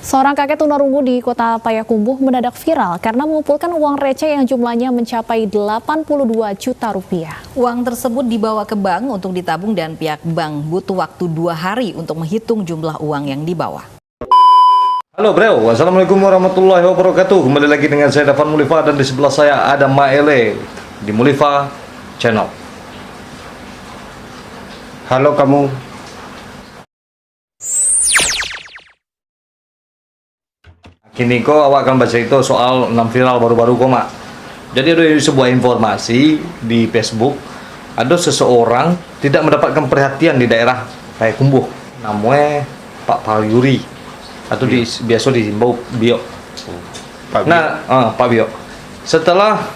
Seorang kakek tunarungu di kota Payakumbuh mendadak viral karena mengumpulkan uang receh yang jumlahnya mencapai 82 juta rupiah. Uang tersebut dibawa ke bank untuk ditabung dan pihak bank butuh waktu 2 hari untuk menghitung jumlah uang yang dibawa. Halo bro, assalamualaikum warahmatullahi wabarakatuh. Kembali lagi dengan saya Dafan Mulifa dan di sebelah saya ada Maele di Mulifa Channel. Halo kamu. Kini kok awak akan baca itu soal 6 viral baru-baru kok mak. Jadi ada sebuah informasi di Facebook, ada seseorang tidak mendapatkan perhatian di daerah Payakumbuh, namanya Pak Palyuri atau biasa dihimbau Bio. Pak Bio. Pak Bio. Setelah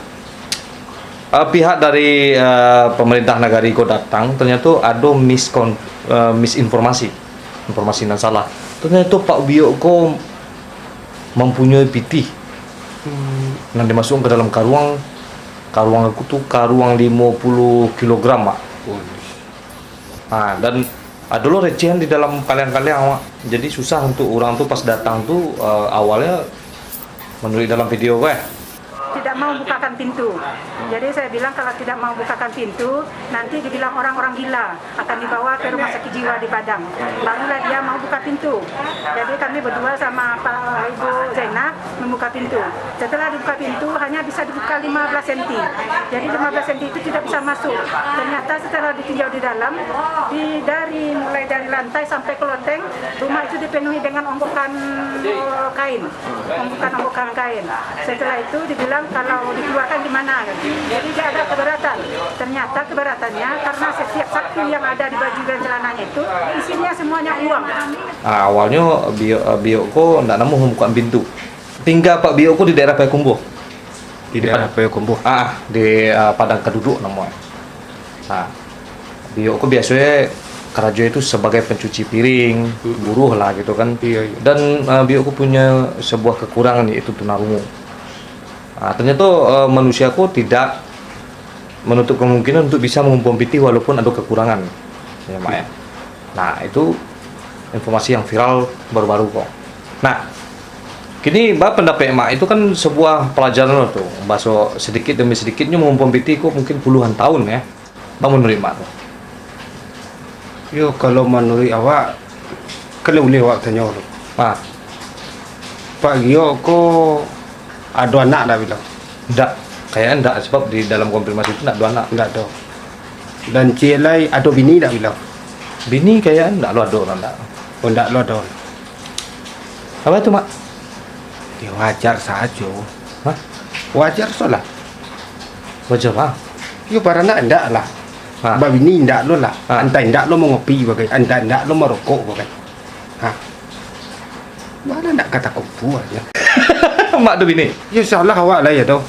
pihak dari pemerintah negara Iko datang, ternyata ada misinformasi, informasi yang salah. Ternyata Pak Bio kok mempunyai PT yang dimasukkan ke dalam karuang aku tuh karuang 50 kg mak. Dan ada lo recehan di dalam kalian-kalian mak. Jadi susah untuk orang tuh pas datang tuh awalnya menurut dalam video gue tidak mau bukakan pintu. Jadi saya bilang kalau tidak mau bukakan pintu, nanti dibilang orang-orang gila, akan dibawa ke rumah sakit jiwa di Padang. Barulah dia mau buka pintu. Jadi kami berdua sama Pak Ibu Zainab membuka pintu. Setelah dibuka pintu hanya bisa dibuka 15 cm. Jadi 15 cm itu tidak bisa masuk. Ternyata setelah ditinjau di dalam, mulai dari lantai sampai ke loteng, rumah itu dipenuhi dengan onggokan kain. Onggokan kain. Setelah itu dibilang kalau dikeluarkan gimana, jadi tidak ada keberatan. Ternyata keberatannya karena setiap saku yang ada di baju dan celananya itu isinya semuanya uang. Awalnya Bio kok nggak nemu membuka pintu. Tinggal Pak Bio kok di daerah Payakumbuh. Di daerah Payakumbuh. Di Padang Keduduk namanya. Bio kok biasanya kerja itu sebagai pencuci piring, buruh lah gitu kan. Iya. Dan Bio kok punya sebuah kekurangan yaitu tunarungu. Ternyata manusiaku tidak menutup kemungkinan untuk bisa mengumpulkan walaupun ada kekurangan, ya Mak ya. Nah itu informasi yang viral baru-baru kok. Nah, kini pendapat Mak itu kan sebuah pelajaran tuh, bahasa sedikit demi sedikitnya mengumpulkan kok mungkin puluhan tahun ya. Bang menurut Mak tuh? Yo kalau menurut awak, kalau boleh awak tanya dulu. Pak Gio kok ada anak dah bilang? Enggak, kayaknya enggak, sebab di dalam konfirmasi itu enggak ada anak. Enggak ada. Dan Cilai ada bini dah bilang? Bini kayaknya enggak lo ada orang enggak. Oh enggak lo ada. Apa itu Mak? Ya wajar saja. Hah? Wajar solah. Wajar Mak? Yo para anak enggak lah. Ba bini enggak lo lah. Entah enggak lo mau ngopi bagai, entah enggak lo mau rokok bagai. Mana nak kata kupu aja. Mak tu bini? Ya insyaAllah awak lah ya tu.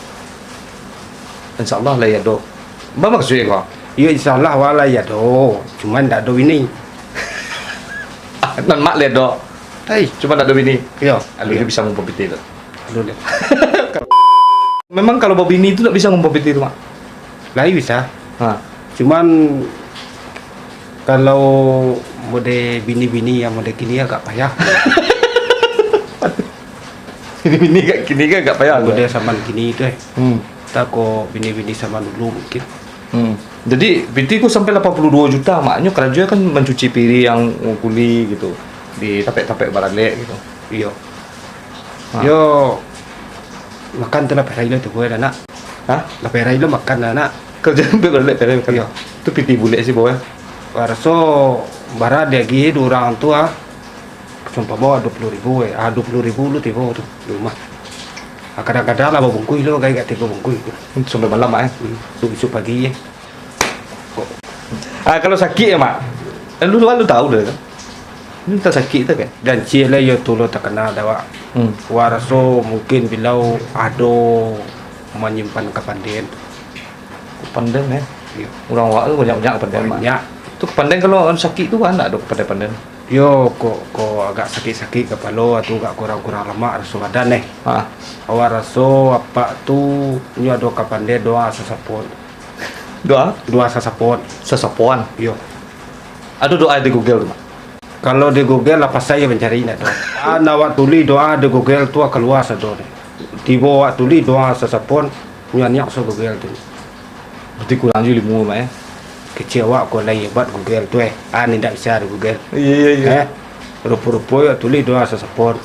InsyaAllah lah ya do. Apa maksudnya kau? Ya insyaAllah awak lah ya tu. Cuma tak ada bini. Dan mak lihat do. Hei, Cuma tak ada bini. ya. Dia bisa ngumpul piti tu. Aduh lihat. Memang kalau bawa bini itu tak bisa ngumpul piti tu Mak? Lah bisa. Cuman kalau mode bini-bini yang mode gini agak payah. Bini kini kan agak payah. Mode zaman gini tu tak kok bini-bini sama dulu mungkin. Jadi piti ku sampai 82 juta. Maknya kerja kan mencuci piring yang ngukuli gitu. Di tapek-tapek baralek gitu. Iya. Yo makan tu lah perai lo tu gue anak. Lah perai lo makan anak. Kerja sampai baralek perai makan. Iya. Itu piti bule sih bawah. Warso bara dia gih orang tua. Sumpah bawa 20.000 20.000 lu tiba tu rumah. Kadang-kadang lah bawa bungkui lo kayak tiga bungkui. Sampai malam Mak. Tu besok pagi ya. Kalau sakit ya Mak. Lu tahu dah kan. Ini tak sakit tu kan. Dan cile yo tu lo tak kenal dah wak. Warso mungkin bilau ado menyimpan kepandian. Kepandian ya. Iya. Orang wak tu banyak kepandian Mak. Banyak. Tu kepandian kalau sakit tu kan ada kepandian. Yo kok agak sakit-sakit kepala atau agak kurang-kurang lemak rasa badan awak rasa apa tu nyu ada kapan dia doa sesapon Doa sesapon sesapuan. yo Ada doa di Google tu Mak. Kalau di Google apa saya mencari nak tu. Nawak tulis doa di Google tu keluar sado. Tiba awak tulis doa sesapon nyanyak so Google tu. Berarti kurang juga 5 mak ya. Kecil awak kau lain buat Google tu ni tak bisa di Google. Iya. Rupa-rupa awak tulis doa sesapon.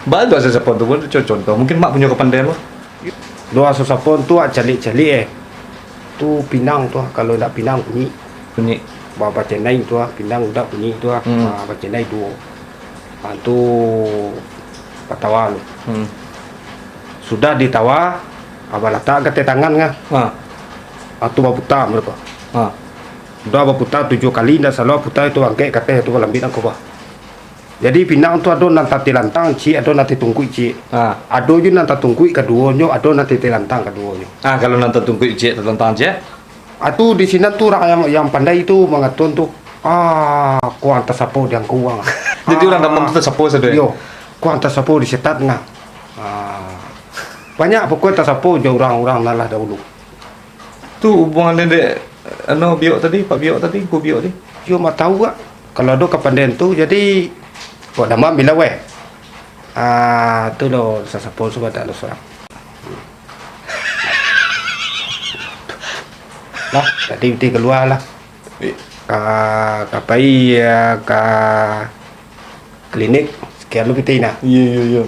Bantu saya sepon tu pun contoh. Mungkin mak punya kepandaian lo. Doa sesapon tu calik-calik Tu Pinang tu kalau nak Pinang bunyi. Bunyi. Baca naik tu Pinang dak bunyi tu baca naik dua. Tu patawa lu. Sudah ditawa abah letak ke tangan ngah. Tu baputar mereka. Sudah baputar 7 kali dah salah putar itu angkat kata itu lambit aku bah. Jadi Pinang tu ada nanti tilantang ci, ada nanti tungkui ci. Ada je nanti tungkui keduanya, ada nanti tilantang keduanya. Kalau nanti tunggu ijek tentang je. Atu di sini tu orang yang pandai itu mengatur tu. Kuang tersapu yang kuang. Jadi orang dalam tu tersapu saja. Yo, kuang tersapu di setat ngah. Banyak pokoknya tersapu je orang-orang nalah dahulu. Tu hubungan dek biok tadi, Pak Biok tadi, Bu Biok ni. Yo mak tahu gak kalau ada kepandaian tu jadi buat nama bila weh. Tu lo tersapu sebab tak ada seorang. Lah, tadi keluar lah. Kapai ke klinik sekian lu kita Iya.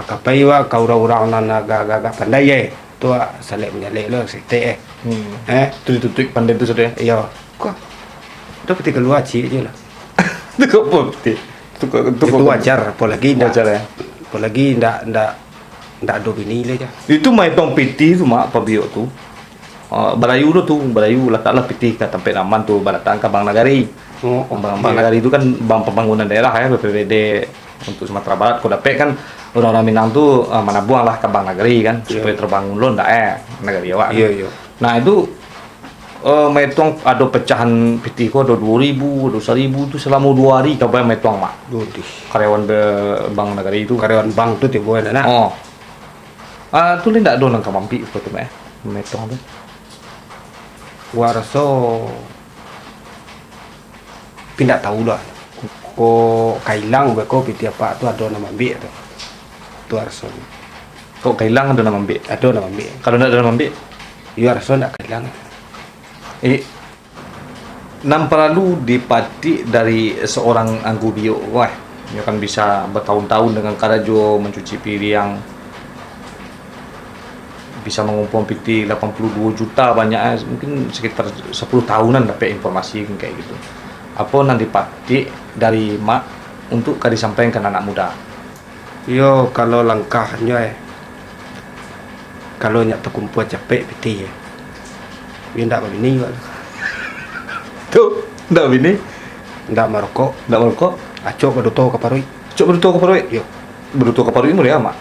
Kapai wa kau orang nan agak pandai tu salek menyalek lo sekte Tu ditutup pandai tu sudah. Iya. Kok tu peti keluar cik je lah. Tu kok putih. Itu wajar apalagi wajar ya. Apalagi ndak ada bini le je. Itu mai tong piti tu mak Pak Biok tu. Barayu tu letaklah piti ke tempat aman tu baratang ke Bank Nagari. Bank Nagari itu kan bank pembangunan daerah ya BPBD untuk Sumatera Barat. Kau dapat kan orang-orang Minang tu menabuang lah ke Bank Nagari kan supaya terbangun lo ndak Nagari awak. Iya. Nah itu metong ada pecahan piti ko ada 2.000, ada 1.000 tu selama 2 hari kau bayar metong mak. Karyawan Bank Nagari itu. Karyawan bank tu tiba nak. Tu ni ndak ada nang kamampi betul mak. Metong tu. Gua rasa pindah tahu lah. Ko kailang beko piti apa tu ada nama ambil tu. Tu rasa. Kok kailang ada nama ambil? Ada nama ambil. Kalau ndak ada nama ambil, ya rasa nak kailang. Nam perlu dipatik dari seorang Anggu Biok. Wah, dia kan bisa bertahun-tahun dengan karajo mencuci piring, bisa mengumpul piti 82 juta banyak, mungkin sekitar 10 tahunan dapat informasi kayak gitu. Apa nanti dipatik dari mak untuk disampaikan ke anak muda? Yo kalau langkahnya kalau nyak terkumpul capek piti dia ndak begini kok. Tu, ndak bini, Ndak merokok. Acok beruto ke parui. Cok beruto ke parui. Yo. Beruto ke parui mu dia mak.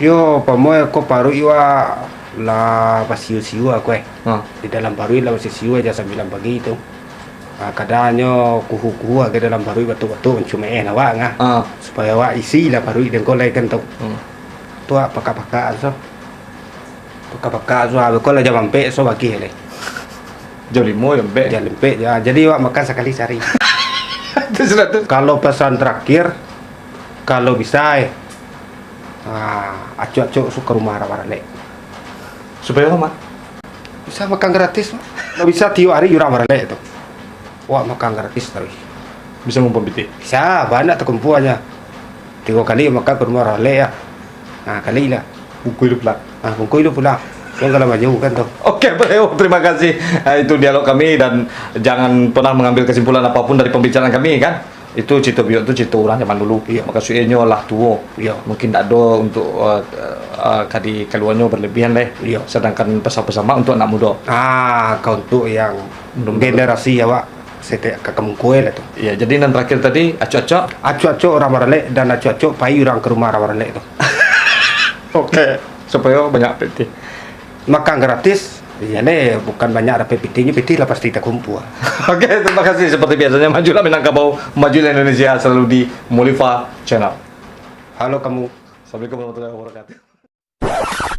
Yo pamoy ko parui wa la pasiu-siu aku Di dalam parui la pasiu aja 9 pagi itu. Kadangnya kuhu-kuhu ke dalam parui batu-batu cuma awak ngah. Supaya awak isi lah parui dan kau kan tu. Tu pakai-pakai so. Pakai-pakai so aku lah jam 4 so bagi le. Jam 5 Jam 4 ya. Jadi awak makan sekali sehari. Itu Kalau pesan terakhir kalau bisa acok-acok suka rumah arah-arah lek. supaya apa mak? Bisa makan gratis. Nggak bisa tiap hari jurang arah lek tu. Wah makan gratis tapi. Bisa ngumpul piti. Bisa banyak terkumpulannya. 3 kali makan ke rumah arah lek ya. Kali lah. Buku hidup lah. Bungkui lu pulang. Kau kalau maju kan tu. Oke, Bro, terima kasih. Itu dialog kami dan jangan pernah mengambil kesimpulan apapun dari pembicaraan kami kan. Itu Cito Biok itu Cito orang zaman dulu. Maka suenya lah tua. Mungkin tak ada untuk kadi keluarnya berlebihan deh. Sedangkan pesan-pesan mak untuk anak muda. Kau untuk yang generasi awak setek ke kemungkui lah tu. Iya, jadi yang terakhir tadi acok-acok orang maralek dan acok-acok pai orang ke rumah orang maralek tu. Oke, supaya banyak piti. Makan gratis. Ya le, bukan banyak dapat pitinya, piti lah pasti tak kumpul. Oke, terima kasih. Seperti biasanya majulah Minangkabau, majulah Indonesia selalu di Mulifa Channel. Halo kamu. Assalamualaikum warahmatullahi wabarakatuh.